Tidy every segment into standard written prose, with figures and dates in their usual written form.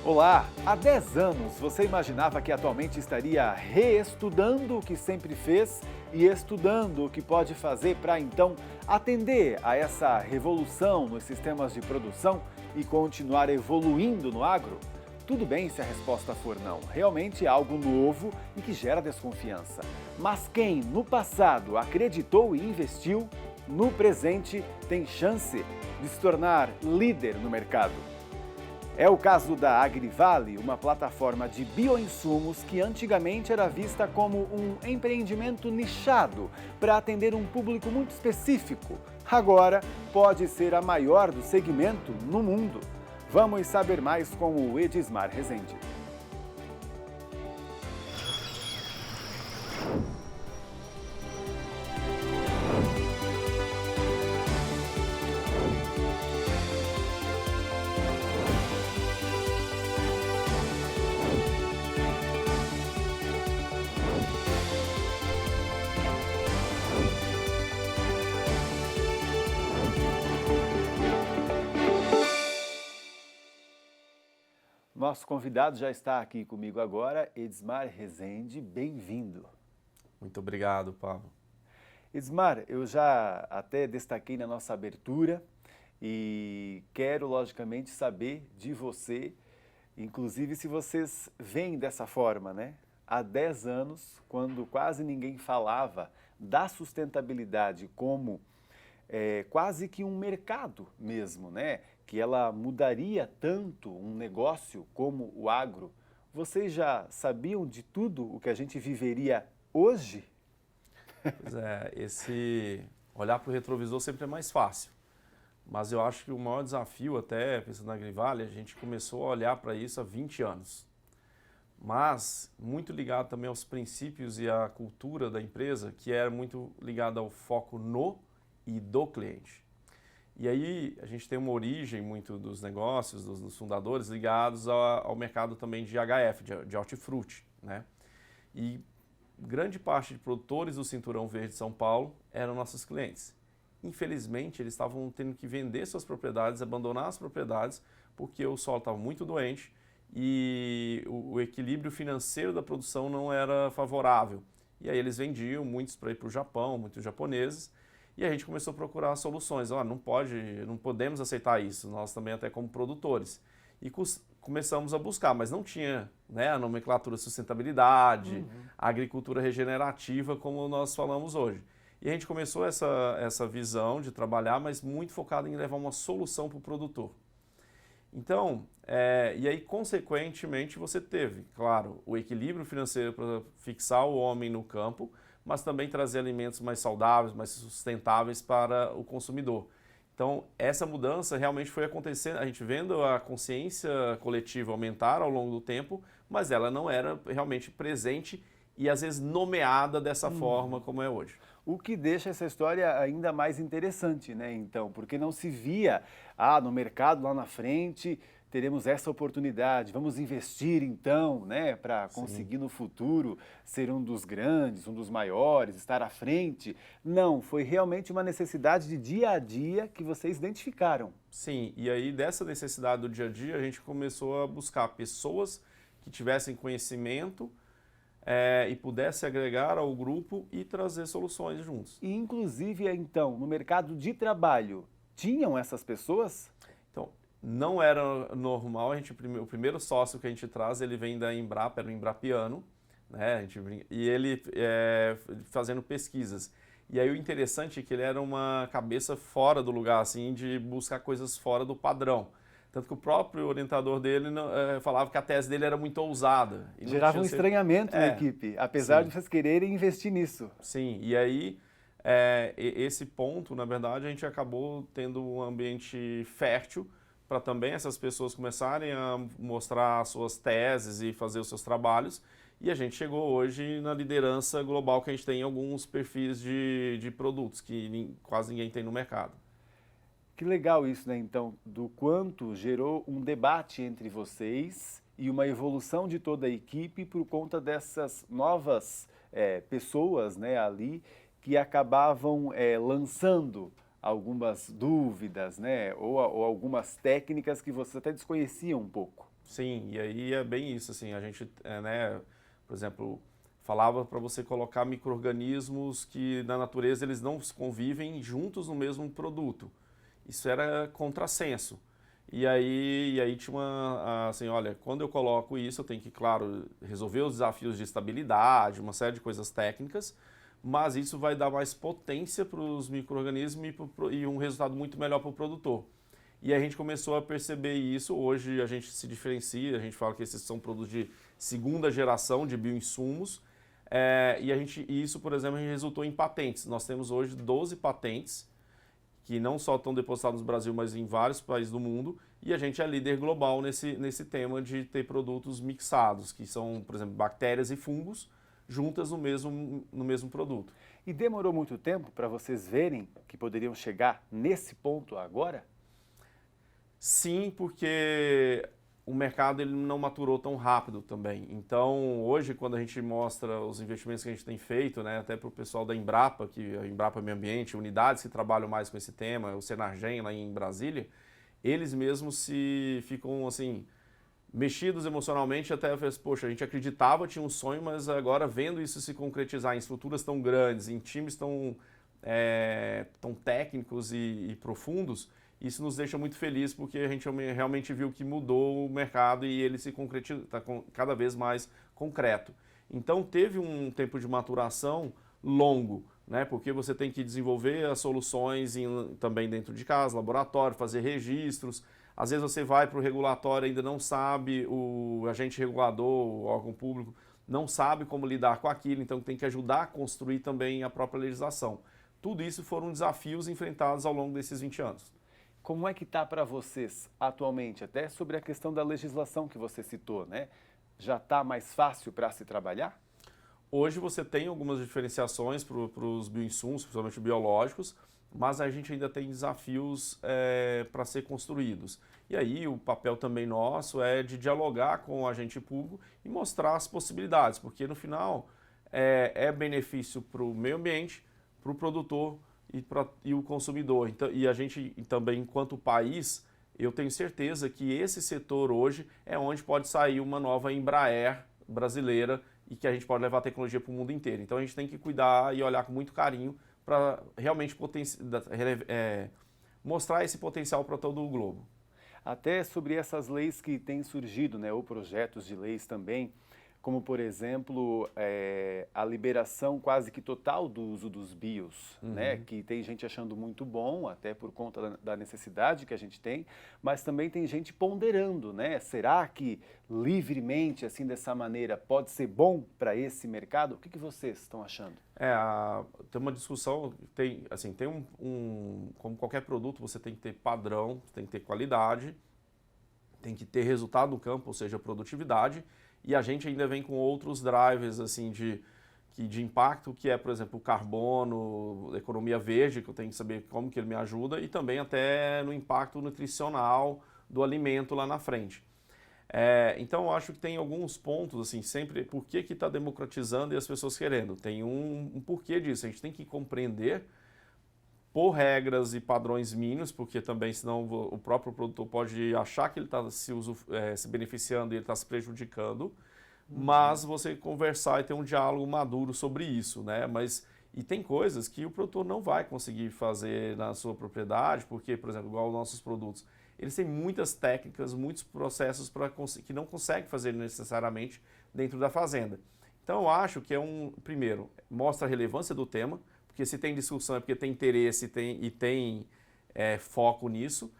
Olá! Há 10 anos você imaginava que atualmente estaria reestudando o que sempre fez e estudando o que pode fazer para então atender a essa revolução nos sistemas de produção e continuar evoluindo no agro? Tudo bem se a resposta for não. Realmente é algo novo e que gera desconfiança. Mas quem no passado acreditou e investiu, no presente tem chance de se tornar líder no mercado. É o caso da Agrivale, uma plataforma de bioinsumos que antigamente era vista como um empreendimento nichado para atender um público muito específico. Agora pode ser a maior do segmento no mundo. Vamos saber mais com o Edismar Rezende. Nosso convidado já está aqui comigo agora, Edismar Rezende, bem-vindo. Muito obrigado, Pablo. Edismar, eu já até destaquei na nossa abertura e quero, logicamente, saber de você, inclusive se vocês veem dessa forma, né? Há 10 anos, quando quase ninguém falava da sustentabilidade como quase que um mercado mesmo, né? Que ela mudaria tanto um negócio como o agro. Vocês já sabiam de tudo o que a gente viveria hoje? Pois é, esse olhar para o retrovisor sempre é mais fácil. Mas eu acho que o maior desafio, até pensando na Agrivale, a gente começou a olhar para isso há 20 anos. Mas muito ligado também aos princípios e à cultura da empresa, que era muito ligado ao foco no e do cliente. E aí a gente tem uma origem muito dos negócios, dos fundadores, ligados ao mercado também de HF, de hortifruti, né? E grande parte de produtores do Cinturão Verde de São Paulo eram nossos clientes. Infelizmente, eles estavam tendo que vender suas propriedades, abandonar as propriedades, porque o solo estava muito doente e o equilíbrio financeiro da produção não era favorável. E aí eles vendiam muitos para ir para o Japão, muitos japoneses, e a gente começou a procurar soluções. Não podemos aceitar isso, nós também até como produtores. E começamos a buscar, mas não tinha, né, a nomenclatura de sustentabilidade, a agricultura regenerativa como nós falamos hoje. E a gente começou essa visão de trabalhar, mas muito focado em levar uma solução para o produtor. Então, e aí consequentemente você teve, claro, o equilíbrio financeiro para fixar o homem no campo, mas também trazer alimentos mais saudáveis, mais sustentáveis para o consumidor. Então, essa mudança realmente foi acontecendo, a gente vendo a consciência coletiva aumentar ao longo do tempo, mas ela não era realmente presente e às vezes nomeada dessa forma como é hoje. O que deixa essa história ainda mais interessante, né? Então, porque não se via, no mercado lá na frente teremos essa oportunidade, vamos investir então, né, para conseguir no futuro ser um dos grandes, um dos maiores, estar à frente. Não, foi realmente uma necessidade de dia a dia que vocês identificaram. Sim, e aí dessa necessidade do dia a dia a gente começou a buscar pessoas que tivessem conhecimento e pudesse agregar ao grupo e trazer soluções juntos. E inclusive, então, no mercado de trabalho, tinham essas pessoas? Então, não era normal, o primeiro sócio que a gente traz, ele vem da Embrapa, era um embrapiano, né? E ele fazendo pesquisas. E aí o interessante é que ele era uma cabeça fora do lugar, assim, de buscar coisas fora do padrão. Tanto que o próprio orientador dele falava que a tese dele era muito ousada. Gerava um estranhamento na equipe, apesar de vocês quererem investir nisso. Sim, e aí esse ponto, na verdade, a gente acabou tendo um ambiente fértil para também essas pessoas começarem a mostrar suas teses e fazer os seus trabalhos. E a gente chegou hoje na liderança global que a gente tem em alguns perfis de produtos que quase ninguém tem no mercado. Que legal isso, né, então, do quanto gerou um debate entre vocês e uma evolução de toda a equipe por conta dessas novas pessoas, né, ali que acabavam lançando algumas dúvidas, né, ou algumas técnicas que vocês até desconheciam um pouco. Sim, e aí é bem isso, assim, a gente, né, por exemplo, falava para você colocar micro-organismos que na natureza eles não convivem juntos no mesmo produto. Isso era contrassenso. E aí tinha assim, olha, quando eu coloco isso, eu tenho que, claro, resolver os desafios de estabilidade, uma série de coisas técnicas, mas isso vai dar mais potência para os micro-organismos e um resultado muito melhor para o produtor. E a gente começou a perceber isso. Hoje a gente se diferencia, a gente fala que esses são produtos de segunda geração de bioinsumos. E isso, por exemplo, resultou em patentes. Nós temos hoje 12 patentes, que não só estão depositadas no Brasil, mas em vários países do mundo. E a gente é líder global nesse tema de ter produtos mixados, que são, por exemplo, bactérias e fungos juntas no mesmo produto. E demorou muito tempo para vocês verem que poderiam chegar nesse ponto agora? Sim, porque o mercado ele não maturou tão rápido também. Então, hoje, quando a gente mostra os investimentos que a gente tem feito, né, até para o pessoal da Embrapa, que a Embrapa Meio Ambiente, unidades que trabalham mais com esse tema, o Senargem lá em Brasília, eles mesmos se ficam assim mexidos emocionalmente, até poxa, a gente acreditava, tinha um sonho, mas agora vendo isso se concretizar em estruturas tão grandes, em times tão técnicos e profundos, isso nos deixa muito feliz porque a gente realmente viu que mudou o mercado e ele se concretiza, está cada vez mais concreto. Então teve um tempo de maturação longo, né? Porque você tem que desenvolver as soluções também dentro de casa, laboratório, fazer registros. Às vezes você vai para o regulatório e ainda não sabe, o agente regulador, o órgão público, não sabe como lidar com aquilo, então tem que ajudar a construir também a própria legislação. Tudo isso foram desafios enfrentados ao longo desses 20 anos. Como é que está para vocês atualmente, até sobre a questão da legislação que você citou, né? Já está mais fácil para se trabalhar? Hoje você tem algumas diferenciações para os bioinsumos, principalmente biológicos, mas a gente ainda tem desafios para ser construídos. E aí o papel também nosso é de dialogar com o agente público e mostrar as possibilidades, porque no final é benefício para o meio ambiente, para o produtor e o consumidor. Então, e a gente também, enquanto país, eu tenho certeza que esse setor hoje é onde pode sair uma nova Embraer brasileira e que a gente pode levar a tecnologia para o mundo inteiro. Então a gente tem que cuidar e olhar com muito carinho para realmente mostrar esse potencial para todo o globo. Até sobre essas leis que têm surgido, né, ou projetos de leis também, como, por exemplo, a liberação quase que total do uso dos bios, né? Que tem gente achando muito bom, até por conta da necessidade que a gente tem, mas também tem gente ponderando, né? Será que livremente, assim, dessa maneira, pode ser bom para esse mercado? O que vocês estão achando? Tem uma discussão, como qualquer produto, você tem que ter padrão, tem que ter qualidade, tem que ter resultado no campo, ou seja, produtividade. E a gente ainda vem com outros drivers assim, de impacto, que é, por exemplo, o carbono, economia verde, que eu tenho que saber como que ele me ajuda, e também até no impacto nutricional do alimento lá na frente. Então, eu acho que tem alguns pontos, assim, sempre, por que está democratizando e as pessoas querendo? Tem um porquê disso, a gente tem que compreender por regras e padrões mínimos, porque também senão o próprio produtor pode achar que ele está se beneficiando e ele está se prejudicando, mas você conversar e ter um diálogo maduro sobre isso, né? E tem coisas que o produtor não vai conseguir fazer na sua propriedade, porque, por exemplo, igual os nossos produtos, eles têm muitas técnicas, muitos processos que não consegue fazer necessariamente dentro da fazenda. Então eu acho que primeiro, mostra a relevância do tema, porque se tem discussão é porque tem interesse e tem foco nisso,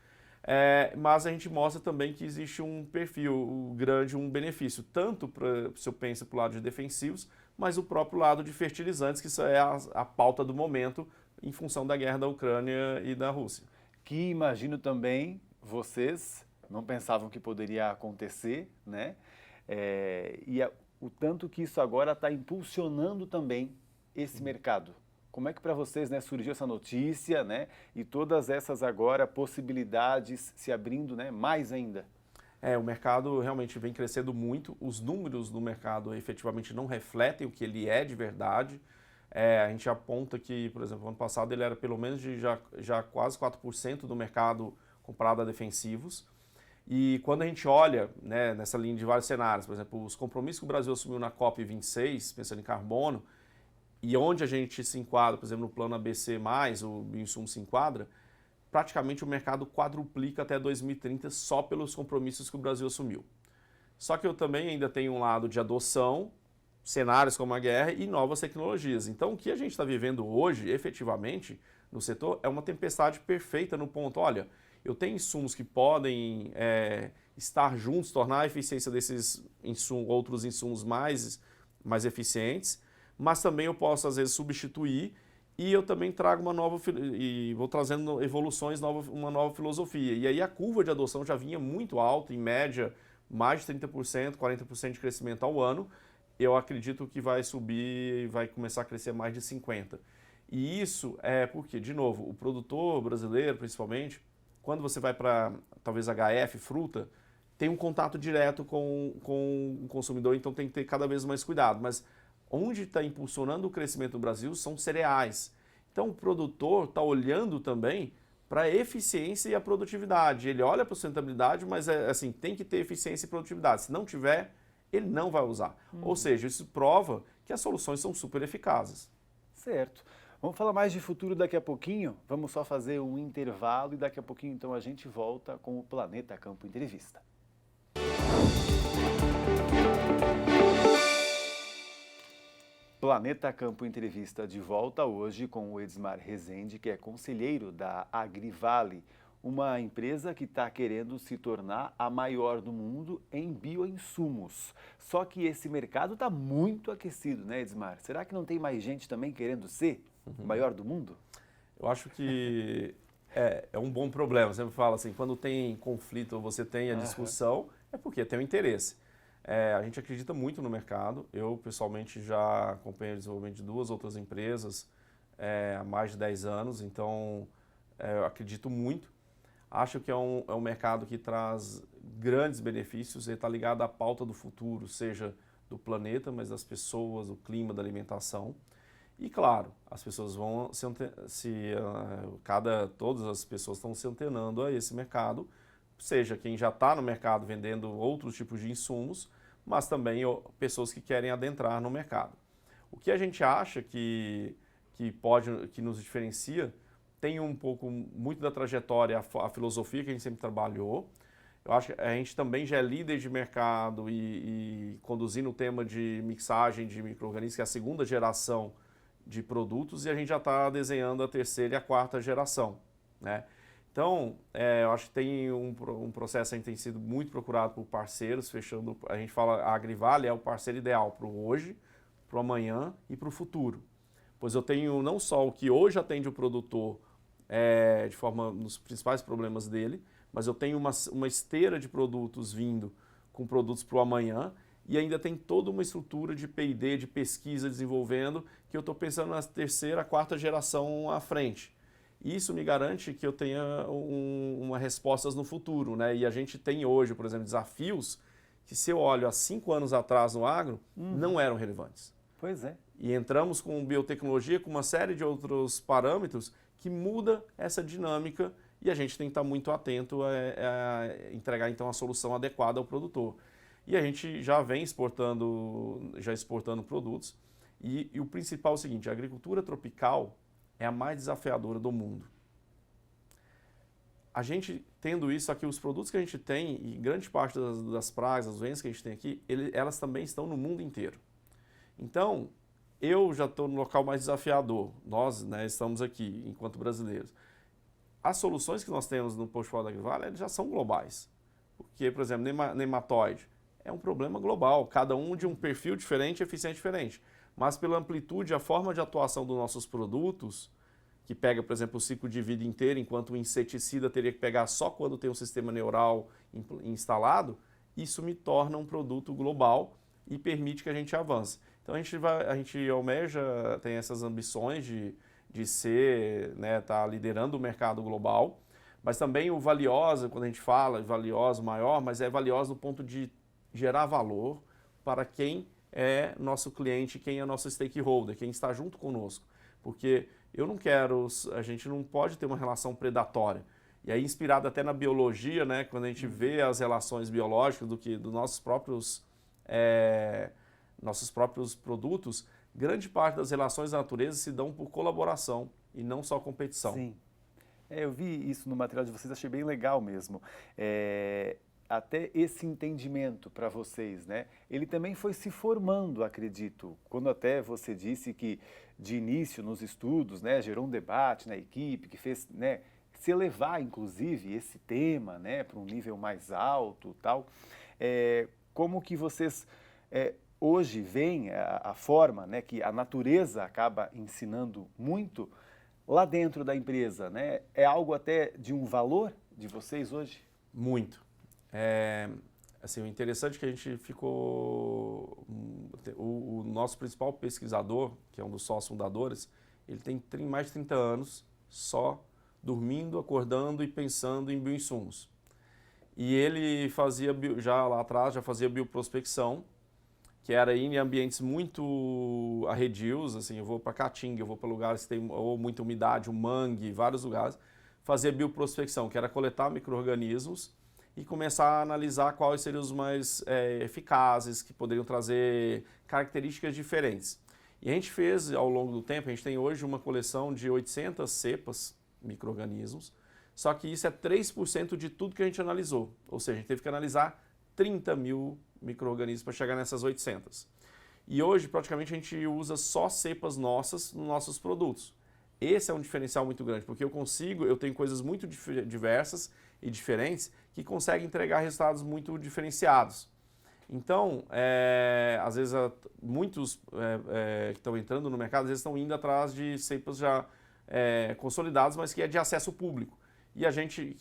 mas a gente mostra também que existe um perfil grande, um benefício, tanto se eu penso para o lado de defensivos, mas o próprio lado de fertilizantes, que isso é a pauta do momento em função da guerra da Ucrânia e da Rússia. Que imagino também vocês não pensavam que poderia acontecer, né? O tanto que isso agora está impulsionando também esse mercado. Como é que para vocês, né, surgiu essa notícia, né, e todas essas agora possibilidades se abrindo, né, mais ainda? O mercado realmente vem crescendo muito, os números do mercado efetivamente não refletem o que ele é de verdade. A gente aponta que, por exemplo, ano passado ele era pelo menos de já quase 4% do mercado comprado a defensivos. E quando a gente olha, né, nessa linha de vários cenários, por exemplo, os compromissos que o Brasil assumiu na COP26, pensando em carbono, e onde a gente se enquadra, por exemplo, no plano ABC+, o bioinsumo se enquadra, praticamente o mercado quadruplica até 2030 só pelos compromissos que o Brasil assumiu. Só que eu também ainda tenho um lado de adoção, cenários como a guerra e novas tecnologias. Então, o que a gente está vivendo hoje, efetivamente, no setor, é uma tempestade perfeita no ponto, olha, eu tenho insumos que podem estar juntos, tornar a eficiência desses outros insumos mais eficientes, mas também eu posso, às vezes, substituir e eu também trago e vou trazendo evoluções, uma nova filosofia. E aí a curva de adoção já vinha muito alta, em média, mais de 30%, 40% de crescimento ao ano. Eu acredito que vai subir e vai começar a crescer mais de 50%. E isso é porque, de novo, o produtor brasileiro, principalmente, quando você vai para, talvez, HF, fruta, tem um contato direto com o consumidor, então tem que ter cada vez mais cuidado. Mas onde está impulsionando o crescimento do Brasil são cereais. Então o produtor está olhando também para a eficiência e a produtividade. Ele olha para a sustentabilidade, mas assim, tem que ter eficiência e produtividade. Se não tiver, ele não vai usar. Ou seja, isso prova que as soluções são super eficazes. Certo. Vamos falar mais de futuro daqui a pouquinho. Vamos só fazer um intervalo e daqui a pouquinho então a gente volta com o Planeta Campo Entrevista. Planeta Campo Entrevista de volta hoje com o Edmar Rezende, que é conselheiro da Agrivale, uma empresa que está querendo se tornar a maior do mundo em bioinsumos. Só que esse mercado está muito aquecido, né, Edmar? Será que não tem mais gente também querendo ser o maior do mundo? Eu acho que é um bom problema. Você sempre fala assim, quando tem conflito ou você tem a discussão, é porque tem um interesse. A gente acredita muito no mercado. Eu, pessoalmente, já acompanho o desenvolvimento de 2 outras empresas há mais de 10 anos, então eu acredito muito. Acho que é um mercado que traz grandes benefícios e está ligado à pauta do futuro, seja do planeta, mas das pessoas, do clima, da alimentação. E, claro, as pessoas vão todas as pessoas estão se antenando a esse mercado, seja quem já está no mercado vendendo outros tipos de insumos, mas também pessoas que querem adentrar no mercado. O que a gente acha que nos diferencia tem muito da trajetória, a filosofia que a gente sempre trabalhou. Eu acho que a gente também já é líder de mercado e conduzindo o tema de mixagem de micro-organismos, que é a 2ª geração de produtos, e a gente já está desenhando a 3ª e a 4ª geração, né? Então, eu acho que tem um processo, a gente tem sido muito procurado por parceiros, a gente fala, a Agrivale é o parceiro ideal para o hoje, para o amanhã e para o futuro. Pois eu tenho não só o que hoje atende o produtor de forma nos principais problemas dele, mas eu tenho uma esteira de produtos vindo com produtos para o amanhã e ainda tem toda uma estrutura de P&D, de pesquisa desenvolvendo, que eu estou pensando na 3ª, 4ª geração à frente. Isso me garante que eu tenha respostas no futuro, né? E a gente tem hoje, por exemplo, desafios que, se eu olho há 5 anos atrás no agro, não eram relevantes. Pois é. E entramos com biotecnologia, com uma série de outros parâmetros que muda essa dinâmica e a gente tem que estar muito atento a entregar, então, a solução adequada ao produtor. E a gente já vem exportando produtos e o principal é o seguinte, a agricultura tropical é a mais desafiadora do mundo. A gente tendo isso aqui, os produtos que a gente tem, e grande parte das pragas, das doenças que a gente tem aqui, elas também estão no mundo inteiro. Então, eu já estou no local mais desafiador, nós, né, estamos aqui enquanto brasileiros. As soluções que nós temos no portfólio da Agrivale já são globais. Porque, por exemplo, nematóide é um problema global, cada um de um perfil diferente, eficiente diferente. Mas pela amplitude, a forma de atuação dos nossos produtos, que pega, por exemplo, o ciclo de vida inteiro, enquanto o inseticida teria que pegar só quando tem um sistema neural instalado, isso me torna um produto global e permite que a gente avance. Então a gente almeja, tem essas ambições de ser, né, tá liderando o mercado global, mas também o valiosa, quando a gente fala valioso maior, mas é valioso no ponto de gerar valor para quem é nosso cliente, quem é nosso stakeholder, quem está junto conosco. Porque a gente não pode ter uma relação predatória. E aí, inspirado até na biologia, né, quando a gente vê as relações biológicas dos nossos próprios produtos, grande parte das relações da natureza se dão por colaboração e não só competição. Sim. Eu vi isso no material de vocês, achei bem legal mesmo. Até esse entendimento para vocês, né? Ele também foi se formando, acredito. Quando até você disse que de início nos estudos, né, gerou um debate na equipe que fez, né, se elevar, inclusive, esse tema, né, para um nível mais alto, tal. Como que vocês hoje veem a forma, né, que a natureza acaba ensinando muito lá dentro da empresa, né? É algo até de um valor de vocês hoje? Muito. Assim, o interessante é que a gente ficou... O nosso principal pesquisador, que é um dos sócios fundadores, ele tem mais de 30 anos só dormindo, acordando e pensando em bioinsumos. E ele fazia, já lá atrás, já fazia bioprospecção, que era ir em ambientes muito arredios, assim, eu vou para Caatinga, eu vou para lugares que tem ou muita umidade, um mangue, vários lugares, fazer bioprospecção, que era coletar micro-organismos e começar a analisar quais seriam os mais eficazes, que poderiam trazer características diferentes. E a gente fez, ao longo do tempo, a gente tem hoje uma coleção de 800 cepas, micro-organismos, só que isso é 3% de tudo que a gente analisou, ou seja, a gente teve que analisar 30 mil micro-organismos para chegar nessas 800. E hoje, praticamente, a gente usa só cepas nossas nos nossos produtos. Esse é um diferencial muito grande, porque eu tenho coisas muito diversas e diferentes que conseguem entregar resultados muito diferenciados. Então, às vezes, muitos que estão entrando no mercado, às vezes estão indo atrás de cepas já consolidadas, mas que é de acesso público. E a gente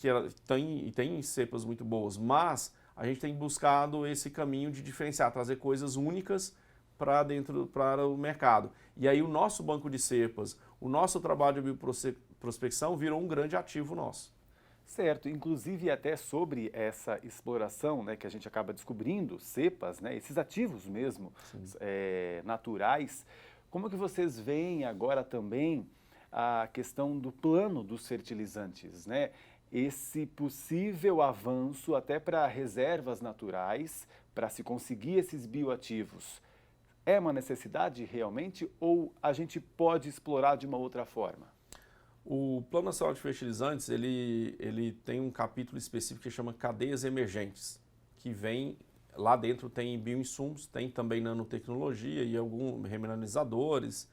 tem cepas muito boas, mas a gente tem buscado esse caminho de diferenciar, trazer coisas únicas para o mercado. E aí o nosso banco de cepas, o nosso trabalho de bioprospecção virou um grande ativo nosso. Certo, inclusive até sobre essa exploração, né, que a gente acaba descobrindo, cepas, né, esses ativos mesmo, naturais, como que vocês veem agora também a questão do plano dos fertilizantes, né? Esse possível avanço até para reservas naturais, para se conseguir esses bioativos, é uma necessidade realmente ou a gente pode explorar de uma outra forma? O Plano Nacional de Fertilizantes, ele tem um capítulo específico que chama Cadeias Emergentes, que vem, lá dentro tem bioinsumos, tem também nanotecnologia e alguns remineralizadores,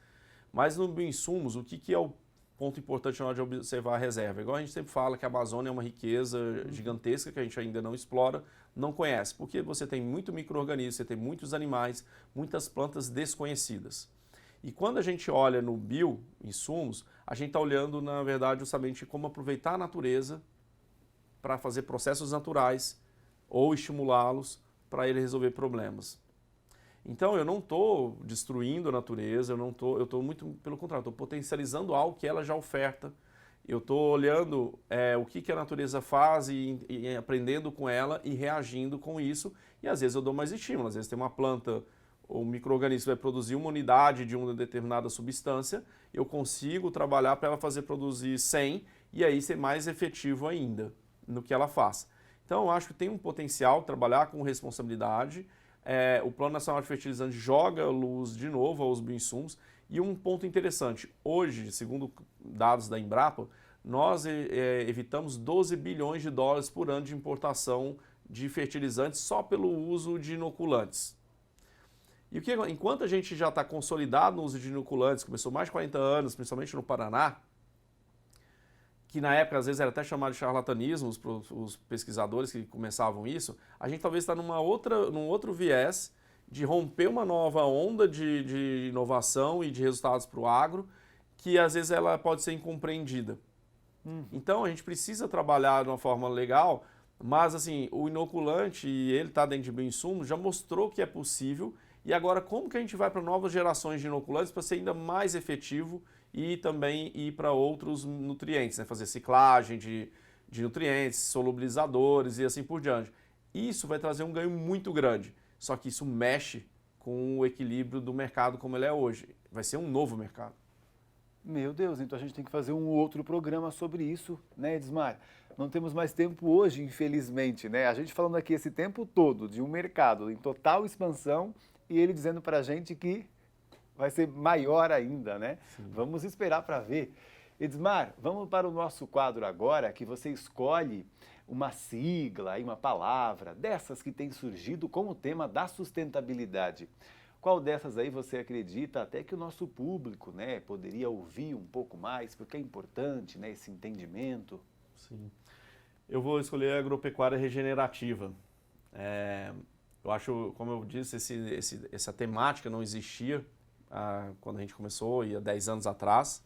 mas no bioinsumos, o que é o ponto importante na hora de observar a reserva? Igual a gente sempre fala que a Amazônia é uma riqueza gigantesca que a gente ainda não explora, não conhece, porque você tem muito micro-organismo, você tem muitos animais, muitas plantas desconhecidas. E quando a gente olha no bioinsumos, a gente está olhando, na verdade, justamente como aproveitar a natureza para fazer processos naturais ou estimulá-los para ele resolver problemas. Então, eu não estou destruindo a natureza, eu estou muito, pelo contrário, estou potencializando algo que ela já oferta. Eu estou olhando o que a natureza faz e aprendendo com ela e reagindo com isso. E às vezes eu dou mais estímulo. Às vezes tem uma planta ou um micro-organismo vai produzir uma unidade de uma determinada substância, eu consigo trabalhar para ela produzir 100 e aí ser mais efetivo ainda no que ela faz. Então, eu acho que tem um potencial trabalhar com responsabilidade. O Plano Nacional de Fertilizantes joga luz de novo aos bioinsumos. E um ponto interessante, hoje, segundo dados da Embrapa, nós evitamos 12 bilhões de dólares por ano de importação de fertilizantes só pelo uso de inoculantes. E enquanto a gente já está consolidado no uso de inoculantes, começou mais de 40 anos, principalmente no Paraná, que na época às vezes era até chamado de charlatanismo, os pesquisadores que começavam isso, a gente talvez está num outro viés de romper uma nova onda de inovação e de resultados para o agro, que às vezes ela pode ser incompreendida. Então a gente precisa trabalhar de uma forma legal, mas assim, o inoculante, e ele está dentro de bioinsumos, já mostrou que é possível. E agora, como que a gente vai para novas gerações de inoculantes para ser ainda mais efetivo e também ir para outros nutrientes, né? Fazer ciclagem de nutrientes, solubilizadores e assim por diante. Isso vai trazer um ganho muito grande, só que isso mexe com o equilíbrio do mercado como ele é hoje. Vai ser um novo mercado. Meu Deus, então a gente tem que fazer um outro programa sobre isso, né, Edismar? não temos mais tempo hoje, infelizmente, né? A gente falando aqui esse tempo todo de um mercado em total expansão e ele dizendo para a gente que vai ser maior ainda, né? Sim. Vamos esperar para ver. Edmar, vamos para o nosso quadro agora, que você escolhe uma sigla e uma palavra dessas que tem surgido como tema da sustentabilidade. Qual dessas aí você acredita até que o nosso público, né, poderia ouvir um pouco mais, porque é importante, né, esse entendimento? Sim. Eu vou escolher a agropecuária regenerativa. Eu acho, como eu disse, essa temática não existia quando a gente começou, há 10 anos atrás.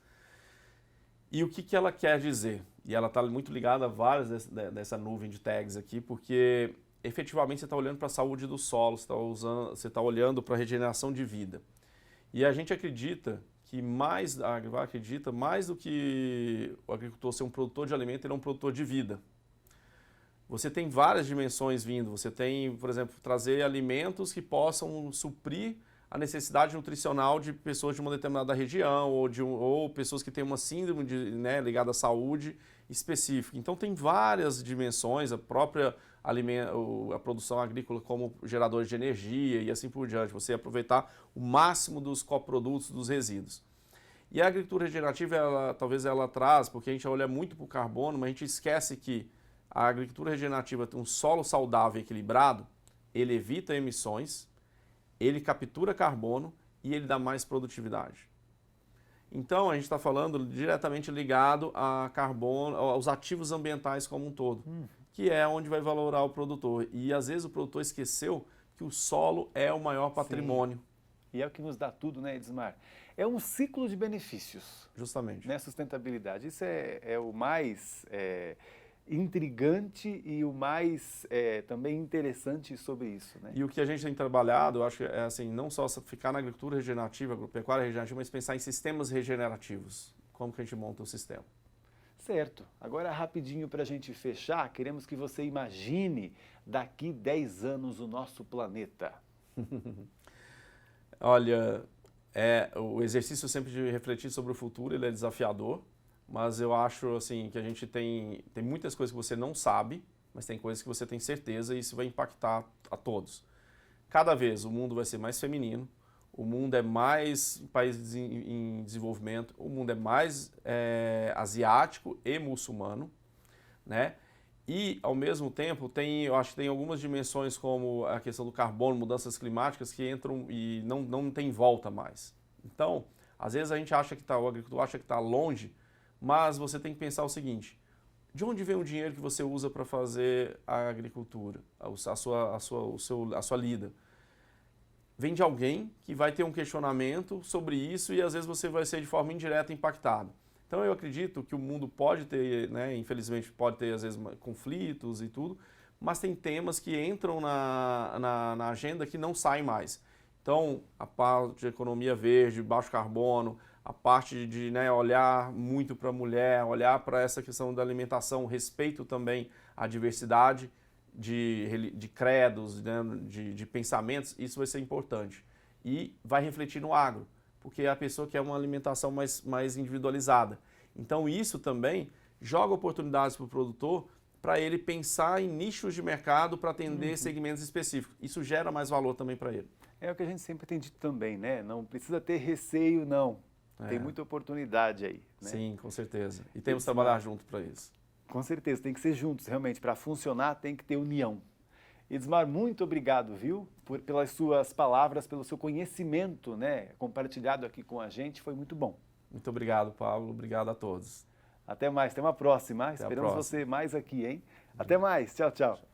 E o que ela quer dizer? E ela está muito ligada a várias dessa nuvem de tags aqui, porque efetivamente você está olhando para a saúde do solo, você está olhando para a regeneração de vida. E a gente acredita que a Agrivar acredita mais do que o agricultor ser um produtor de alimento, ele é um produtor de vida. Você tem várias dimensões vindo. Você tem, por exemplo, trazer alimentos que possam suprir a necessidade nutricional de pessoas de uma determinada região ou pessoas que têm uma síndrome ligada à saúde específica. Então tem várias dimensões, a própria a produção agrícola como gerador de energia e assim por diante. Você aproveitar o máximo dos coprodutos, dos resíduos. E a agricultura regenerativa, talvez ela traz, porque a gente olha muito para o carbono, mas a gente esquece que a agricultura regenerativa tem um solo saudável e equilibrado, ele evita emissões, ele captura carbono e ele dá mais produtividade. Então, a gente está falando diretamente ligado a carbono, aos ativos ambientais como um todo, que é onde vai valorar o produtor. E, às vezes, o produtor esqueceu que o solo é o maior patrimônio. Sim. E é o que nos dá tudo, né, Edmar? É um ciclo de benefícios. Justamente. Né, sustentabilidade. Isso é o mais intrigante e o mais também interessante sobre isso, né? E o que a gente tem trabalhado, eu acho que é assim, não só ficar na agricultura regenerativa, agropecuária regenerativa, mas pensar em sistemas regenerativos. Como que a gente monta o sistema? Certo. Agora, rapidinho para a gente fechar, queremos que você imagine daqui 10 anos o nosso planeta. Olha, o exercício sempre de refletir sobre o futuro, ele é desafiador. Mas eu acho assim que a gente tem muitas coisas que você não sabe, mas tem coisas que você tem certeza e isso vai impactar a todos. Cada vez o mundo vai ser mais feminino, o mundo é mais países em desenvolvimento, o mundo é mais asiático e muçulmano, né? E, ao mesmo tempo, eu acho que tem algumas dimensões como a questão do carbono, mudanças climáticas que entram e não tem volta mais. Então, às vezes a gente acha que o agricultor acha que está longe, mas você tem que pensar o seguinte: de onde vem o dinheiro que você usa para fazer a agricultura, a sua lida? Vem de alguém que vai ter um questionamento sobre isso e às vezes você vai ser de forma indireta impactado. Então eu acredito que o mundo pode ter, né, infelizmente pode ter às vezes conflitos e tudo, mas tem temas que entram na agenda que não saem mais. Então a parte de economia verde, baixo carbono, a parte de olhar muito para a mulher, olhar para essa questão da alimentação, respeito também à diversidade de credos, né, de pensamentos, isso vai ser importante. E vai refletir no agro, porque é a pessoa quer uma alimentação mais individualizada. Então isso também joga oportunidades para o produtor para ele pensar em nichos de mercado para atender segmentos específicos. Isso gera mais valor também para ele. É o que a gente sempre tem dito também, né? Não precisa ter receio, não. Tem muita oportunidade aí, né? Sim, com certeza. E temos que trabalhar junto para isso. Com certeza, tem que ser juntos, realmente. Para funcionar, tem que ter união. Edmar, muito obrigado, viu? Pelas suas palavras, pelo seu conhecimento, né? Compartilhado aqui com a gente, foi muito bom. Muito obrigado, Pablo. Obrigado a todos. Até mais, até uma próxima. Esperamos você mais aqui, hein? Até mais. Tchau, tchau.